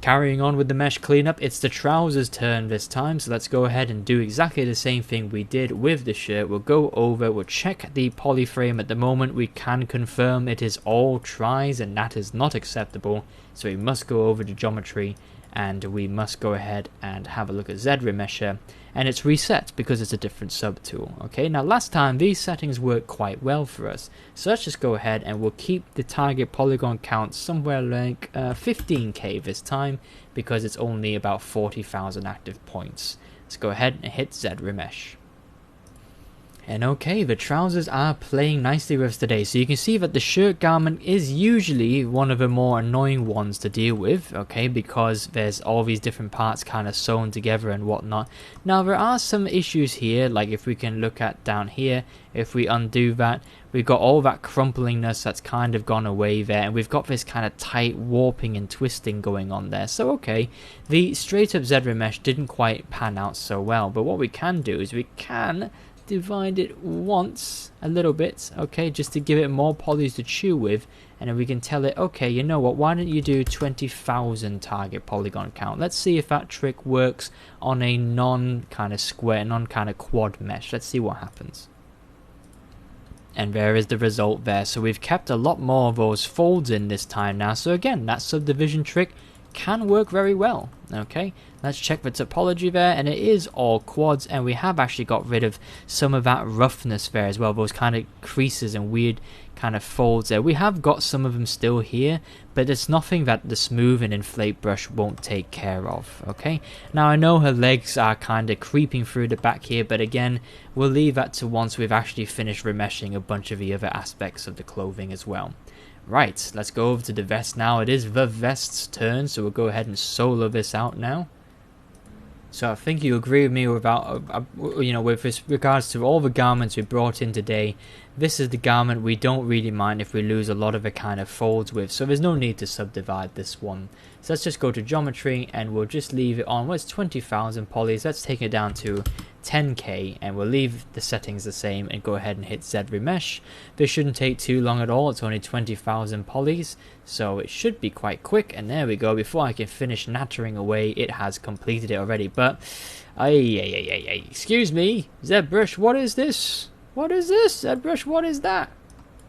Carrying on with the mesh cleanup, it's the trousers turn this time, so let's go ahead and do exactly the same thing we did with the shirt. We'll go over, we'll check the poly frame. At the moment we can confirm it is all tries, and that is not acceptable, so we must go over to geometry and we must go ahead and have a look at Z-Remesher, and it's reset because it's a different subtool. Okay, now last time these settings worked quite well for us, so let's just go ahead and we'll keep the target polygon count somewhere like 15k this time, because it's only about 40,000 active points. Let's go ahead and hit Z-Remesh. And okay, the trousers are playing nicely with us today, so you can see that the shirt garment is usually one of the more annoying ones to deal with, okay, because there's all these different parts kind of sewn together and whatnot. Now there are some issues here, like if we can look at down here, if we undo that, we've got all that crumplingness that's kind of gone away there, and we've got this kind of tight warping and twisting going on there. So okay, the straight up Z-Remesh didn't quite pan out so well, but what we can do is we can divide it once a little bit, okay, just to give it more polys to chew with, and then we can tell it, okay, you know what, why don't you do 20,000 target polygon count. Let's see if that trick works on a non kind of square, non kind of quad mesh. Let's see what happens. And there is the result there. So we've kept a lot more of those folds in this time now, so again, that subdivision trick can work very well. Okay, let's check the topology there, and it is all quads, and we have actually got rid of some of that roughness there as well, those kind of creases and weird kind of folds there. We have got some of them still here, but it's nothing that the smooth and inflate brush won't take care of. Okay, now I know her legs are kind of creeping through the back here, but again, we'll leave that to once we've actually finished remeshing a bunch of the other aspects of the clothing as well. Right, let's go over to the vest now. It is the vest's turn, so we'll go ahead and solo this out now. So I think you agree with me about, you know, with regards to all the garments we brought in today. This is the garment we don't really mind if we lose a lot of the kind of folds with, so there's no need to subdivide this one. So let's just go to geometry and we'll just leave it on, well, it's 20,000 polys. Let's take it down to 10k and we'll leave the settings the same and go ahead and hit Z-Remesh. This shouldn't take too long at all, it's only 20,000 polys, so it should be quite quick. And there we go, before I can finish nattering away, it has completed it already. But, excuse me, ZBrush, what is this? What is this? ZBrush, what is that?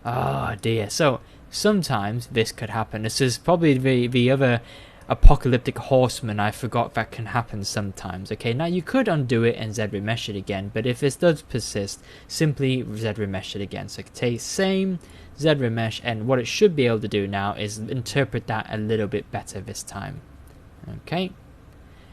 Oh dear, so sometimes this could happen. This is probably the other apocalyptic horseman I forgot that can happen sometimes. Okay, now you could undo it and Z-Remesh it again, but if this does persist, simply Z-Remesh it again. So take same, Z-Remesh, and what it should be able to do now is interpret that a little bit better this time. Okay,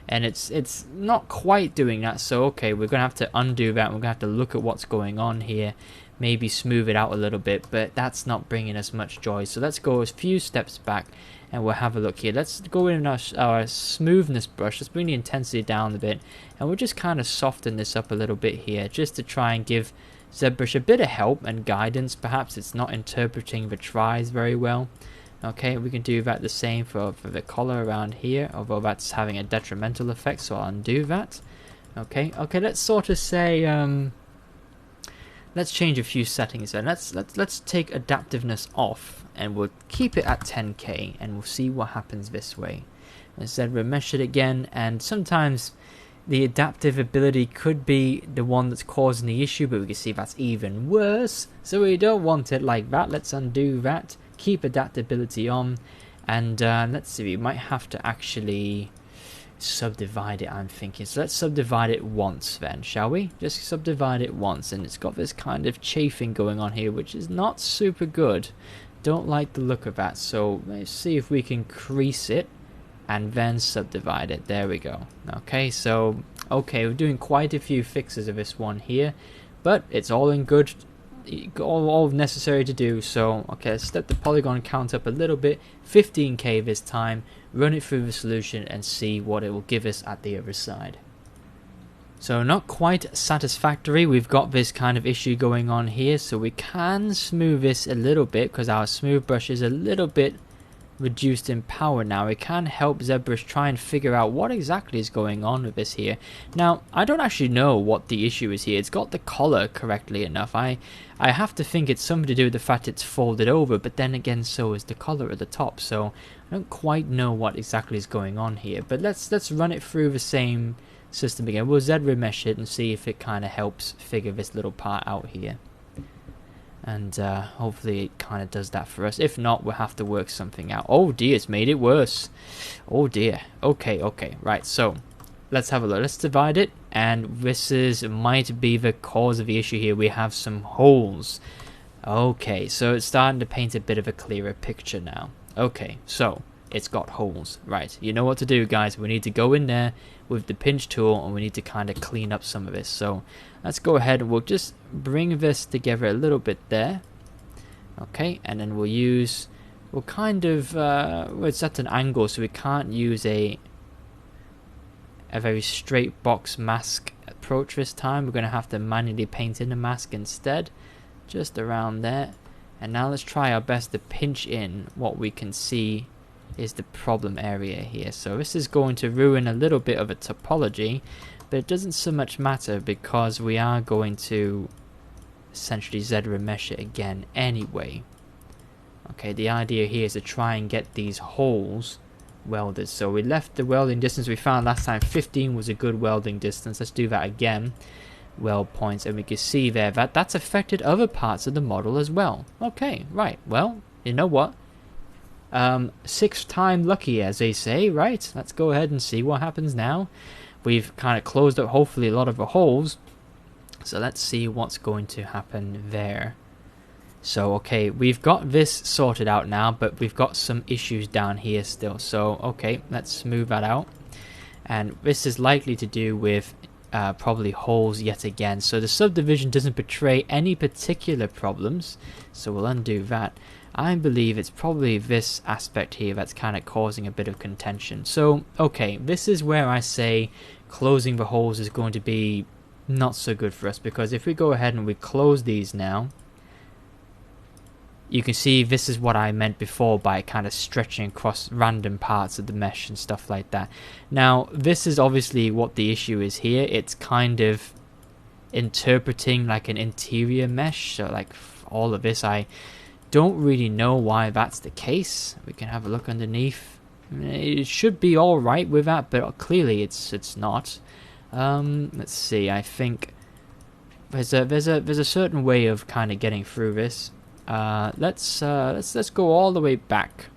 and it's not quite doing that, so okay, we're gonna have to undo that. We're gonna have to look at what's going on here, maybe smooth it out a little bit, but that's not bringing us much joy. So let's go a few steps back and we'll have a look here. Let's go in our smoothness brush. Let's bring the intensity down a bit, and we'll just kind of soften this up a little bit here, just to try and give ZBrush a bit of help and guidance. Perhaps it's not interpreting the tries very well. Okay, we can do that the same for the collar around here, although that's having a detrimental effect, so I'll undo that. Okay, let's sort of say, let's change a few settings then. Let's take adaptiveness off, and we'll keep it at 10k, and we'll see what happens this way. Instead, remesh it again, and sometimes the adaptive ability could be the one that's causing the issue, but we can see that's even worse, so we don't want it like that. Let's undo that, keep adaptability on, and let's see, we might have to actually subdivide it, I'm thinking. So let's subdivide it once then, shall we? Just subdivide it once, and it's got this kind of chafing going on here, which is not super good. Don't like the look of that, so let's see if we can crease it and then subdivide it. There we go. Okay, so we're doing quite a few fixes of this one here, but it's all in good, all necessary to do. So okay, let's step the polygon count up a little bit, 15k this time, run it through the solution and see what it will give us at the other side. So not quite satisfactory. We've got this kind of issue going on here, so we can smooth this a little bit because our smooth brush is a little bit reduced in power now, it can help ZBrush try and figure out what exactly is going on with this here. Now, I don't actually know what the issue is here. It's got the collar correctly enough. I have to think it's something to do with the fact it's folded over, but then again, so is the collar at the top. So I don't quite know what exactly is going on here. But let's run it through the same system again. We'll Z-remesh it and see if it kind of helps figure this little part out here. And hopefully it kind of does that for us. If not, we'll have to work something out. Oh dear, it's made it worse. Oh dear. Okay, right. So let's have a look. Let's divide it, and this might be the cause of the issue here. We have some holes. Okay, so it's starting to paint a bit of a clearer picture now. Okay, so it's got holes. Right, you know what to do, guys. We need to go in there with the pinch tool, and we need to kind of clean up some of this. So let's go ahead and we'll just bring this together a little bit there. Okay, and then we'll kind of, well, it's at an angle, so we can't use a very straight box mask approach this time. We're going to have to manually paint in the mask instead, just around there. And now let's try our best to pinch in what we can see is the problem area here. So this is going to ruin a little bit of a topology, but it doesn't so much matter because we are going to essentially Z-remesh it again anyway. Okay, the idea here is to try and get these holes welded. So we left the welding distance we found last time. 15 was a good welding distance. Let's do that again. Weld points, and we can see there that that's affected other parts of the model as well. Okay, right. Well, you know what? 6th time lucky, as they say, right? Let's go ahead and see what happens now. We've kind of closed up, hopefully, a lot of the holes. So let's see what's going to happen there. So, okay, we've got this sorted out now, but we've got some issues down here still. So, okay, let's smooth that out. And this is likely to do with probably holes yet again. So the subdivision doesn't portray any particular problems. So we'll undo that. I believe it's probably this aspect here that's kind of causing a bit of contention. So, okay, this is where I say closing the holes is going to be not so good for us, because if we go ahead and we close these now, you can see this is what I meant before by kind of stretching across random parts of the mesh and stuff like that. Now, this is obviously what the issue is here. It's kind of interpreting like an interior mesh, so like all of this, I don't really know why that's the case. We can have a look underneath. It should be all right with that, but clearly it's not. Let's see. I think there's a certain way of kind of getting through this. Let's go all the way back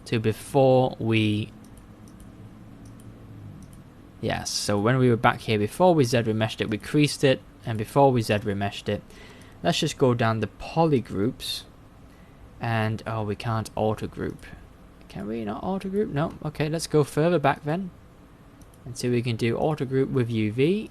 to before we. Yes. So when we were back here before we Z-remeshed it, we creased it, and before we Z-remeshed it. Let's just go down the poly groups, and oh, we can't auto group. Can we not auto group? No. Okay, let's go further back then, and see if we can do auto group with UV.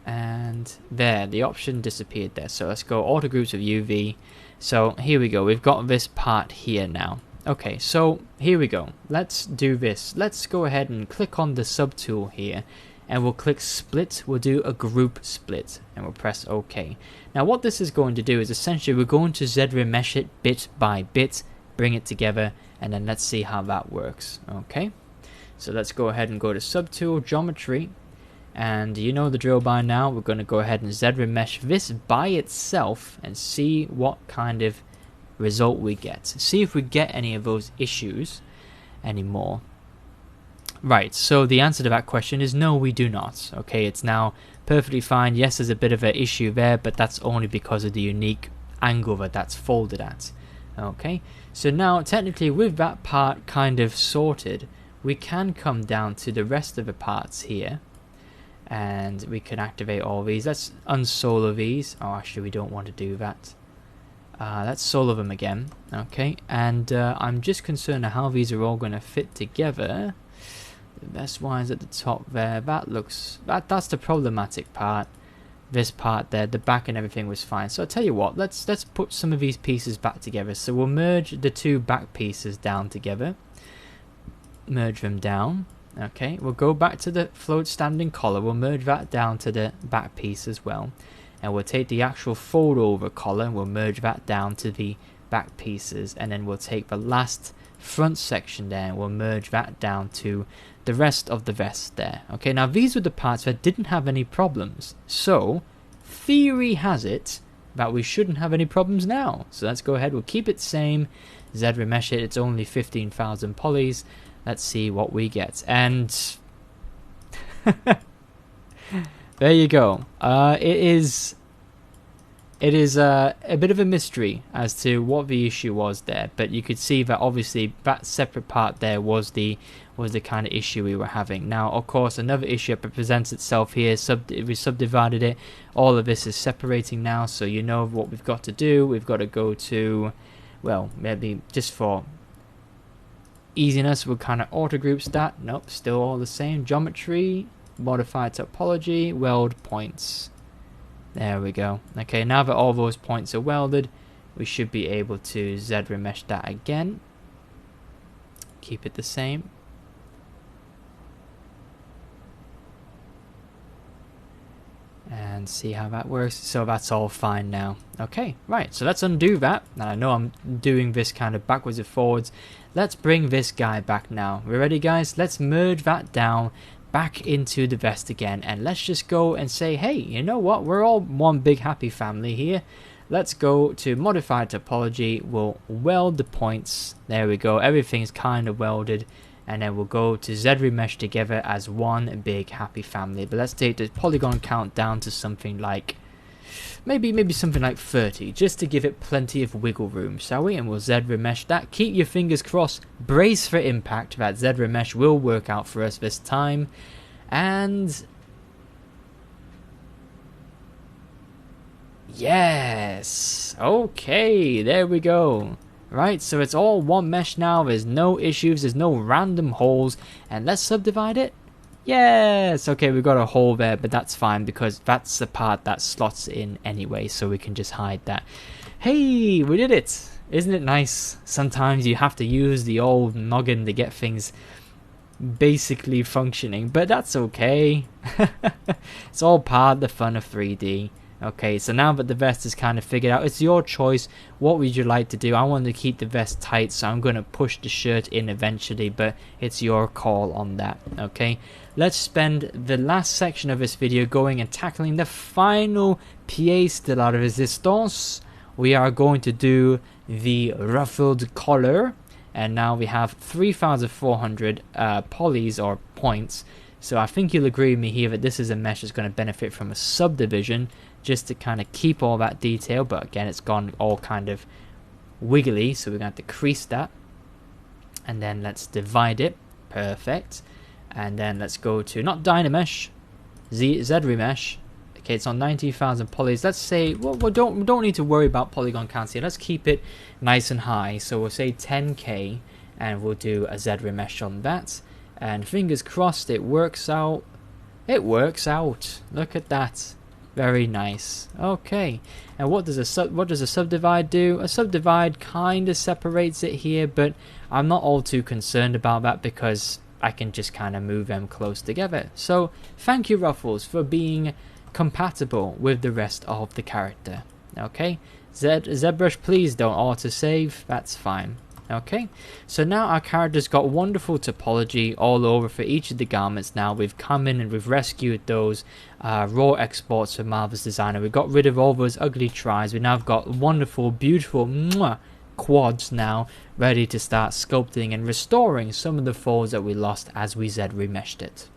And there, the option disappeared there. So let's go auto groups with UV. So here we go. We've got this part here now. Okay, so here we go. Let's do this. Let's go ahead and click on the subtool here. And we'll click split. We'll do a group split, and we'll press OK. Now what this is going to do is essentially we're going to Z-remesh it bit by bit, bring it together, and then let's see how that works. Okay, so let's go ahead and go to subtool, geometry, and you know the drill by now. We're going to go ahead and Z-remesh this by itself and see what kind of result we get. See if we get any of those issues anymore. Right, so the answer to that question is no, we do not. Okay, it's now perfectly fine. Yes, there's a bit of an issue there, but that's only because of the unique angle that that's folded at. Okay, so now technically with that part kind of sorted, we can come down to the rest of the parts here, and we can activate all these. Let's unsolo these. Oh, actually we don't want to do that. Let's solo them again. Okay, and I'm just concerned how these are all going to fit together. The best ones at the top there. That looks, that's the problematic part. This part there, the back and everything was fine. So I'll tell you what, let's put some of these pieces back together. So we'll merge the two back pieces down together. Merge them down. Okay, we'll go back to the float standing collar. We'll merge that down to the back piece as well. And we'll take the actual fold over collar and we'll merge that down to the back pieces, and then we'll take the last front section there and we'll merge that down to the rest of the vest there. Okay, now these were the parts that didn't have any problems, so theory has it that we shouldn't have any problems now. So let's go ahead, we'll keep it same, Z-remesh it, it's only 15,000 polys. Let's see what we get, and there you go. It is a bit of a mystery as to what the issue was there, but you could see that obviously that separate part there was the kind of issue we were having. Now, of course, another issue that presents itself here. We subdivided it. All of this is separating now, so you know what we've got to do. We've got to go to, well, maybe just for easiness, we'll kind of auto groups that. Nope, still all the same. Geometry, modify topology, weld points. There we go. Okay, now that all those points are welded, we should be able to Z-remesh that again. Keep it the same. And see how that works. So that's all fine now. Okay, right, so let's undo that. Now I know I'm doing this kind of backwards and forwards. Let's bring this guy back now. We ready, guys? Let's merge that down back into the vest again, and let's just go and say, hey, you know what, we're all one big happy family here. Let's go to modify topology, we'll weld the points, there we go, everything's kind of welded, and then we'll go to Z-remesh together as one big happy family. But let's take the polygon count down to something like maybe something like 30, just to give it plenty of wiggle room, shall we? And we'll Z-remesh that. Keep your fingers crossed, brace for impact, that Z-remesh will work out for us this time. And yes, okay, there we go. Right, so it's all one mesh now, there's no issues, there's no random holes, and let's subdivide it. Yes, okay, we've got a hole there, but that's fine because that's the part that slots in anyway, so we can just hide that. Hey, we did it! Isn't it nice? Sometimes you have to use the old noggin to get things basically functioning, but that's okay. It's all part of the fun of 3D. Okay, so now that the vest is kind of figured out, it's your choice. What would you like to do? I want to keep the vest tight, so I'm going to push the shirt in eventually, but it's your call on that, okay? Let's spend the last section of this video going and tackling the final pièce de la résistance. We are going to do the ruffled collar, and now we have 3,400 polys or points. So I think you'll agree with me here that this is a mesh that's going to benefit from a subdivision, just to kind of keep all that detail, but again it's gone all kind of wiggly, so we're going to have to crease that, and then let's divide it. Perfect. And then let's go to not Dynamesh, Z-remesh. Okay, it's on 19,000 polys. Let's say, well, we don't need to worry about polygon counts here. Let's keep it nice and high, so we'll say 10k, and we'll do a Z-remesh on that, and fingers crossed it works out. It works out, look at that. Very nice. Okay, and what does a subdivide do? A subdivide kind of separates it here, but I'm not all too concerned about that because I can just kind of move them close together. So thank you, Ruffles, for being compatible with the rest of the character. Okay, ZBrush, please don't autosave. That's fine. Okay, so now our character's got wonderful topology all over for each of the garments. Now we've come in and we've rescued those raw exports from Marvelous Designer. We've got rid of all those ugly tries. We've now got wonderful, beautiful quads now ready to start sculpting and restoring some of the folds that we lost as we Z-remeshed it.